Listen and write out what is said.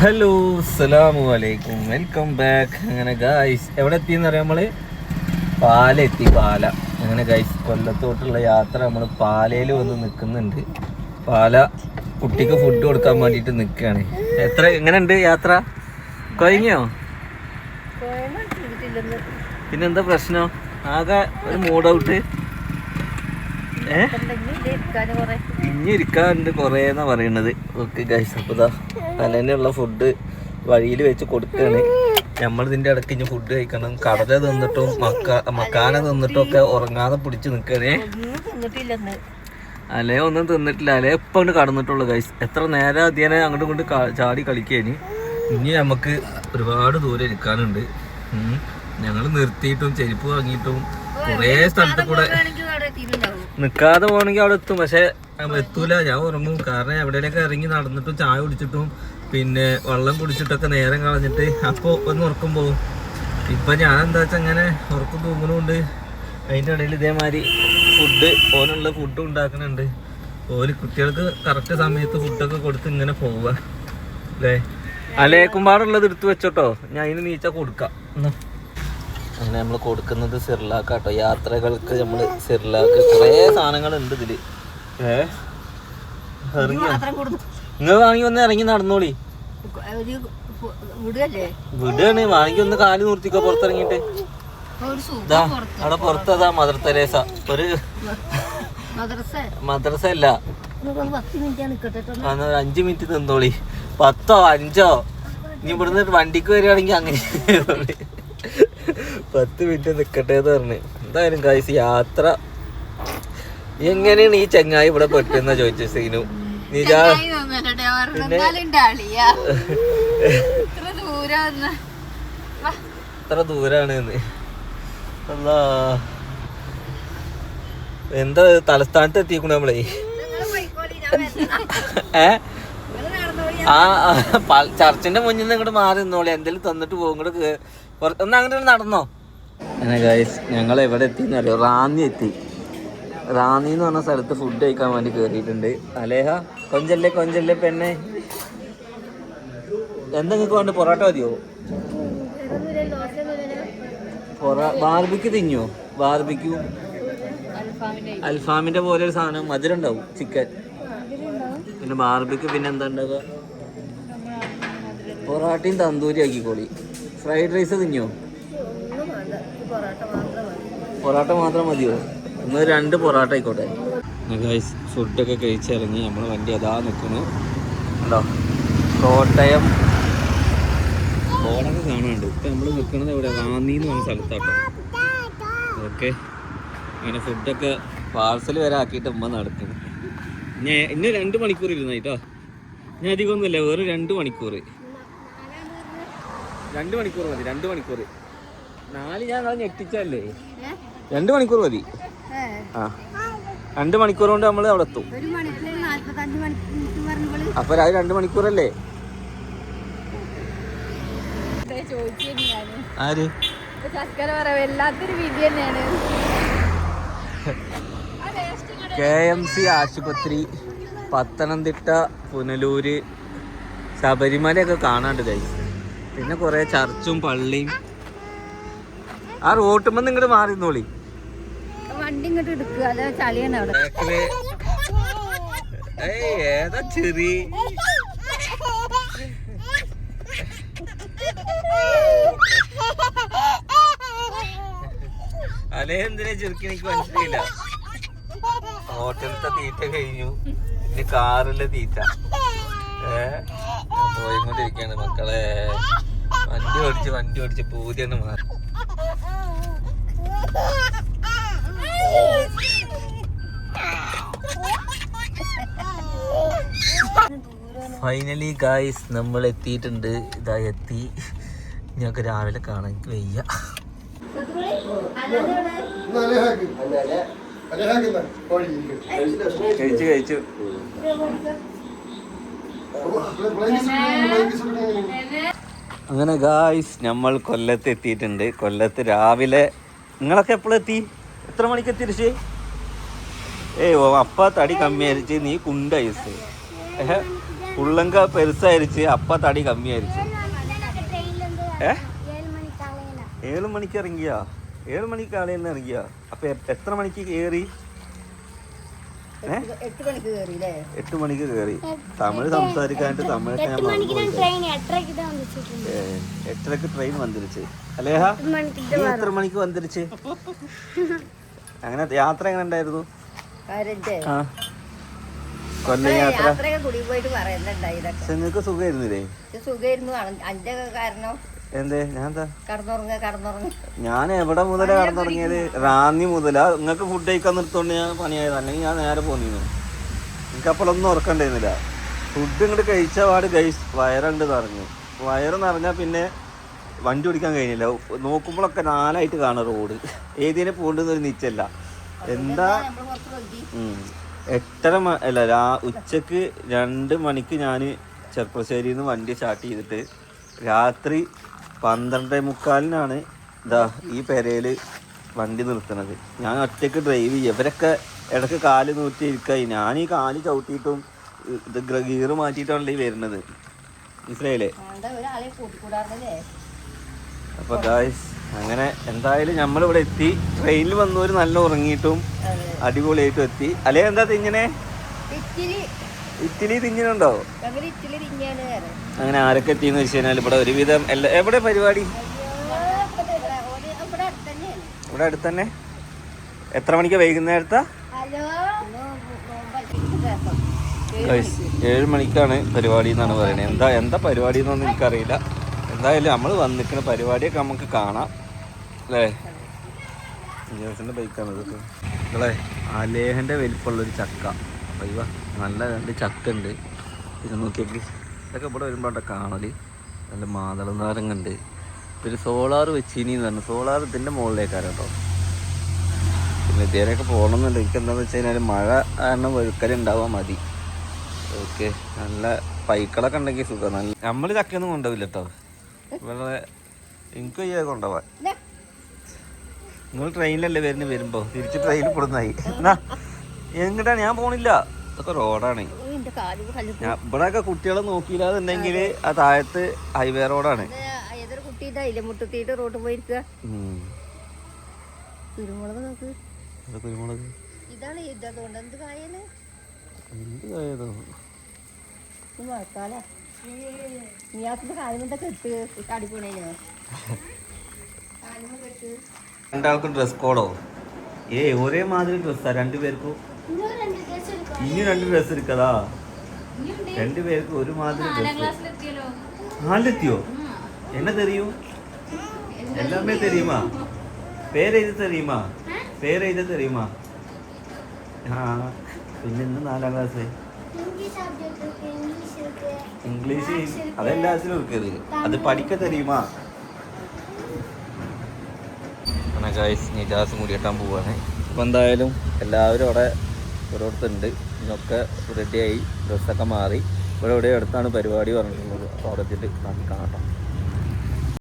Hello അസ്സലാമു അലൈക്കും, welcome back. അങ്ങനെ ഗായ്സ് എവിടെ എത്തിയെന്ന് അറിയാം, നമ്മള് പാലെത്തി. പാല അങ്ങനെ ഗായ്സ് കൊല്ലത്തോട്ടുള്ള യാത്ര നമ്മൾ പാലയിൽ വന്ന് നിൽക്കുന്നുണ്ട്. പാല കുട്ടിക്ക് ഫുഡ് കൊടുക്കാൻ വേണ്ടിയിട്ട് നിൽക്കുകയാണ്. എങ്ങനെയുണ്ട് യാത്ര? കഴിഞ്ഞോ? പിന്നെന്താ പ്രശ്നം? ആകെ ഒരു മൂഡ് ഔട്ട്. ഇനി ഇരിക്കാറുണ്ട് കുറേ എന്നാ പറയണത്. ഓക്കെ ഗൈസ്, അപ്പോൾ ഇതാ അലനുള്ള ഫുഡ് വഴിയിൽ വെച്ച് കൊടുക്കുകയാണ്. നമ്മളിതിൻ്റെ ഇടയ്ക്ക് ഇനി ഫുഡ് കഴിക്കണം. കടല തിന്നിട്ടും മക്കാന തിന്നിട്ടും ഒക്കെ ഉറങ്ങാതെ പിടിച്ച് നിൽക്കണേ. അലയെ ഒന്നും തിന്നിട്ടില്ല. അലയെ ഇപ്പം അങ്ങോട്ട് കടന്നിട്ടുള്ളൂ ഗൈസ്. എത്ര നേരം അധ്യയനം അങ്ങോട്ടും ഇങ്ങോട്ട് ചാടി കളിക്കുകയാണ്. ഇനി നമുക്ക് ഒരുപാട് ദൂരം ഇരിക്കാനുണ്ട്. ഞങ്ങൾ നിർത്തിയിട്ടും ചെരുപ്പ് വാങ്ങിയിട്ടും കുറേ സ്ഥലത്ത് കൂടെ നിൽക്കാതെ പോകണമെങ്കിൽ അവിടെ എത്തും. പക്ഷെ എത്തൂല, ഞാൻ ഉറങ്ങും. കാരണം എവിടെയൊക്കെ ഇറങ്ങി നടന്നിട്ടും ചായ കുടിച്ചിട്ടും പിന്നെ വെള്ളം കുടിച്ചിട്ടൊക്കെ നേരം കളഞ്ഞിട്ട് അപ്പോൾ ഒന്ന് ഉറക്കം പോകും. ഇപ്പം ഞാൻ എന്താ വെച്ചാൽ അങ്ങനെ ഉറക്കം തൂങ്ങുന്നുണ്ട്. അതിൻ്റെ ഇടയിൽ ഇതേമാതിരി ഓനുള്ള ഫുഡ് ഉണ്ടാക്കുന്നുണ്ട്. കുട്ടികൾക്ക് കറക്റ്റ് സമയത്ത് ഫുഡൊക്കെ കൊടുത്ത് ഇങ്ങനെ പോവുക അല്ലേ. അലേക്കുമ്പാടുള്ളത് എടുത്ത് വെച്ചോട്ടോ, ഞാൻ അതിന് നീച്ച കൊടുക്കാം. അങ്ങനെ നമ്മൾ കൊടുക്കുന്നത് സിർലാക്ക് കേട്ടോ. യാത്രകൾക്ക് നമ്മൾ സിർലാക്ക് കുറേ സാധനങ്ങളുണ്ട് ഇതില്. നിങ്ങൾ വാങ്ങി ഒന്ന് ഇറങ്ങി നടന്നോളി. വിടുകയാണ്, വാങ്ങി ഒന്ന് കാല് നിർത്തിക്കോ പുറത്തിറങ്ങിട്ട്. ഇതാ അവിടെ പുറത്തതാ മദർ തെരേസ. ഒരു മദ്രസ അല്ല, 5 മിനിറ്റ് നിന്നോളി. 10ഓ 5ഓ ഇനി ഇവിടുന്ന് വണ്ടിക്ക് വരികയാണെങ്കിൽ അങ്ങനെ 10 മിനിറ്റ് നിക്കട്ടെ എന്ന് പറഞ്ഞു. എന്തായാലും ഗൈസ് യാത്ര എങ്ങനെയാണ് ഈ ചങ്ങായി ഇവിടെ പെട്ടെന്നാ ചോദിച്ച സീനു. എത്ര ദൂരാണ് എന്താ തലസ്ഥാനത്ത് എത്തിക്കണ നമ്മളെ. ചർച്ചിന്റെ മുന്നിൽ നിന്ന് ഇങ്ങോട്ട് മാറി നിന്നോളി. എന്തെങ്കിലും തന്നിട്ട് പോകും. ഇങ്ങോട്ട് ഒന്ന് അങ്ങനെ നടന്നോ. അങ്ങനെ ഗൈസ് ഞങ്ങൾ എവിടെ എത്തിയെന്നറിയോ? റാന്നി എത്തി. റാന്നി എന്ന് പറഞ്ഞ സ്ഥലത്ത് ഫുഡ് കഴിക്കാൻ വേണ്ടി കയറിയിട്ടുണ്ട്. അലേഹ കൊഞ്ചല്ലേ പെണ്ണെ. എന്തെങ്കിലും വേണ്ട? പൊറോട്ട മതിയോ? ബാർബിക്യൂ തിന്നോ? ബാർബിക്യൂ അൽഫാമിന്റെ പോലെ ഒരു സാധനം, മധുരം ഉണ്ടാവും, ചിക്കൻ. പിന്നെ ബാർബിക്യൂ. പിന്നെ എന്താ ഉണ്ടാവുക? പൊറോട്ടയും തന്തൂരി ആക്കിക്കോളി. ഫ്രൈഡ് റൈസ് തിന്നോ? പൊറോട്ട മാത്രം മതിയോ? ഇന്ന് 2 പൊറോട്ട ആയിക്കോട്ടെ. ഗൈസ് ഫുഡൊക്കെ കഴിച്ചിറങ്ങി നമ്മൾ വണ്ടി അതാ നിൽക്കുന്നു. ഉണ്ടോ കോട്ടയം ബോർഡൊക്കെ കാണുന്നുണ്ട്. ഇപ്പം നമ്മൾ നിൽക്കുന്നത് എവിടെ? റാന്നി എന്ന് പറഞ്ഞ സ്ഥലത്താട്ടോ. ഓക്കെ, അങ്ങനെ ഫുഡൊക്കെ പാർസൽ വരെ ആക്കിയിട്ട് ഉമ്മ നടക്കുന്നു. ഇന്ന് 2 മണിക്കൂർ ഇരുന്നായിട്ടോ. ഞാൻ അധികമൊന്നുമില്ല, വേറെ 2 മണിക്കൂർ. 2 മണിക്കൂർ മതി. 2 മണിക്കൂർ 4 ഞാൻ ഞെട്ടിച്ചല്ലേ. 2 മണിക്കൂർ മതി. ആ 2 മണിക്കൂർ കൊണ്ട് നമ്മൾ അവിടെ എത്തും. അപ്പൊ അത് 2 മണിക്കൂറല്ലേ? ആര് KMC ആശുപത്രി, പത്തനംതിട്ട, പുനലൂര്, ശബരിമലയൊക്കെ കാണാണ്ട് ഗൈസ്. പിന്നെ കുറെ ചർച്ചും പള്ളിയും. ആ റോട്ടുമ്പോ ഇങ്ങോട്ട് മാറിന്നോളി. വണ്ടി ഇങ്ങോട്ട് എടുക്കുക, അതെ ചളിയാണ് അവിടെ. ഏതാ ചെറി? അല്ലേ എന്തിനാ ചെറുക്കി? എനിക്ക് മനസ്സിലായില്ല. ഹോട്ടലത്തെ തീറ്റ കഴിഞ്ഞു, ഇനി കാറിലെ തീറ്റ. പോയിക്കൊണ്ടിരിക്കാണ് മക്കളെ. വണ്ടി ഓടിച്ച് പൂതിയാണ് മാറി. ഫൈനലി ഗായ്സ് നമ്മൾ എത്തിയിട്ടുണ്ട്. ഇതാ എത്തി. ഞങ്ങൾക്ക് രാവിലെ കാണാൻ എനിക്ക് വയ്യ. കഴിച്ചു. അങ്ങനെ ഗായ്സ് നമ്മൾ കൊല്ലത്ത് എത്തിയിട്ടുണ്ട്. കൊല്ലത്ത് രാവിലെ. നിങ്ങളൊക്കെ എപ്പോഴെത്തി? എത്ര മണിക്ക് എത്തി? ഋഷി അപ്പ തടി കമ്മിയായിരിച്ച് നീ കുണ്ടയസ്. ഉള്ളങ്ക പെരുസായിരിച്ച് അപ്പ തടി കമ്മിയായിരിച്ചു. 7 മണിക്ക് ഇറങ്ങിയാ? 7 മണിക്ക് കാലയിൽ ഇറങ്ങിയാ? അപ്പൊ എത്ര മണിക്ക് കയറി? 8 മണിക്ക് കയറി. തമിഴ് സംസാരിക്കാനായിട്ട് തമിഴൊക്കെ ഞാൻ മറന്നു. 8:30 ട്രെയിൻ വന്നിരിച്ച്. അല്ലേഹ എത്ര മണിക്ക് വന്നിരിച്ച്? അങ്ങനെ യാത്ര എങ്ങനെ ഉണ്ടായിരുന്നു? കൊല്ലം യാത്ര നിങ്ങൾക്ക് സുഖമായിരുന്നില്ലേ? എന്തേ? ഞാൻ എവിടെ മുതലാ കടന്നുറങ്ങിയത്? റാന്നി മുതലാ. നിങ്ങൾക്ക് ഫുഡ് കഴിക്കാൻ നിർത്തോണ്ട് ഞാൻ പണിയായത്. അല്ലെങ്കിൽ ഞാൻ നേരെ പോന്നിരുന്നു. എനിക്ക് അപ്പോഴൊന്നും ഉറക്കണ്ടായിരുന്നില്ല. ഫുഡ് ഇങ്ങോട്ട് കഴിച്ച പാട് വയറുണ്ട് നിറഞ്ഞു. വയറ് നിറഞ്ഞാൽ പിന്നെ വണ്ടി ഓടിക്കാൻ കഴിഞ്ഞില്ല. നോക്കുമ്പോഴൊക്കെ 4 കാണും റോഡ്. ഏതിനെ പോകേണ്ടെന്നൊരു നിശ്ചയമില്ല. എന്താ 8:30 ഉച്ചക്ക് 2 മണിക്ക് ഞാൻ ചെർപ്പശ്ശേരിയിൽ നിന്ന് വണ്ടി സ്റ്റാർട്ട് ചെയ്തിട്ട് രാത്രി 12:45 ഇതാ ഈ പെരയിൽ വണ്ടി നിർത്തണത്. ഞാൻ ഒറ്റയ്ക്ക് ഡ്രൈവ് ചെയ്യുക. ഇവരൊക്കെ ഇടയ്ക്ക് കാല് നൂറ്റി ഇരിക്കായി. ഞാൻ ഈ കാല് ചവിട്ടിയിട്ടും ഇത് ഗീറ് മാറ്റിയിട്ടാണല്ലോ ഈ വരുന്നത്. മനസ്സിലായില്ലേ? അപ്പൊ ഗായ്സ് അങ്ങനെ എന്തായാലും നമ്മളിവിടെ എത്തി. ട്രെയിനിൽ വന്നവര് നല്ല ഉറങ്ങിയിട്ടും അടിപൊളിയായിട്ടും എത്തി. അല്ലെ എന്താ തിങ്ങനെ? ഇറ്റലി തിങ്ങനുണ്ടോ? അങ്ങനെ ആരൊക്കെ എത്തിയെന്ന് വെച്ച് കഴിഞ്ഞാൽ ഇവിടെ ഒരുവിധം എവിടെ പരിപാടി? ഇവിടെ അടുത്ത് തന്നെ. എത്ര മണിക്ക്? വൈകുന്നേരത്താ? 7 മണിക്കാണ് പരിപാടി എന്നാണ് പറയുന്നത്. എന്താ പരിപാടി എന്നൊന്നും എനിക്കറിയില്ല. എന്തായാലും നമ്മൾ വന്നിരിക്കുന്ന പരിപാടിയൊക്കെ നമുക്ക് കാണാം അല്ലേ? ജോസിൻ്റെ ബൈക്കാണ് ഇതൊക്കെ. നിങ്ങളെ അലേഹൻ്റെ വലിപ്പമുള്ളൊരു ചക്ക. അയ്യോ നല്ല 2 ചക്ക ഉണ്ട്. പിന്നെ നോക്കിയേക്ക് ഇതൊക്കെ ഇവിടെ വരുമ്പോഴാണ് കാണല്. നല്ല മാതള നാരങ്ങുണ്ട്. പിന്നെ സോളാർ വെച്ചിനി പറഞ്ഞു. സോളാർ ഇതിൻ്റെ മുകളിലേക്കാണ് കേട്ടോ. പിന്നെ ഇതിനൊക്കെ പോകണമെന്നുണ്ട്. എനിക്ക് എന്താണെന്ന് വെച്ച് കഴിഞ്ഞാൽ മഴ കാരണം വഴുക്കലുണ്ടാവാൻ മതി. ഓക്കെ നല്ല പൈക്കളൊക്കെ ഉണ്ടെങ്കിൽ സുഖം. നല്ല നമ്മൾ ചക്കയൊന്നും കൊണ്ടുപോവില്ല കേട്ടോ. ഇവിടെ എനിക്ക് വയ്യ കൊണ്ടുപോവാൻ. നിങ്ങൾ ട്രെയിനിലല്ലേ വരുമ്പോൾ തിരിച്ച് ട്രെയിനിൽ കൊടുന്നായി. എന്നാ എങ്ങോട്ടാണ്? ഞാൻ പോണില്ല. ഇതൊക്കെ റോഡാണ്. ഇവിടെയൊക്കെ കുട്ടികളെ നോക്കിയില്ലാന്നുണ്ടെങ്കിൽ ആ താഴത്ത് ഹൈവേ റോഡാണ്. കുരുമുളക് എന്ത് കായതോ? രണ്ടാൾക്കും ഡ്രസ് കോഡോ? ഒരേ മാതിരി ഡ്രസ്സാ 2 പേർക്കും? ഇനി 2 ഡ്രസ് എടുക്കതാ? 2 പേർക്ക് ഒരു മാതിരി ഡ്രസ്. 4-ലെത്തിയോ? എന്നെ തെറിയും? എല്ലാമേ തെറിയുമാ? പേരെഴുതി തെറിയുമാ? പേരെഴുതി തെറിയുമാ? ആ പിന്നെ ഇന്ന് 4ാം ക്ലാസ് ഇംഗ്ലീഷ് അതെല്ലാത്തിലും എടുക്കരുത്. അത് പഠിക്ക തെറിയുമാ? നിജാസ് മുടിയെട്ടാൻ പോവാണ്. അപ്പോൾ എന്തായാലും എല്ലാവരും അവിടെ ഓരോരുത്തരുണ്ട്. ഇതൊക്കെ റെഡിയായി. ഡ്രസ്സൊക്കെ മാറി. ഇവിടെ അടുത്താണ് പരിപാടി പറഞ്ഞിട്ടുള്ളത്. അപ്പോൾ അവിടെ എത്തിയിട്ട് കാണാം.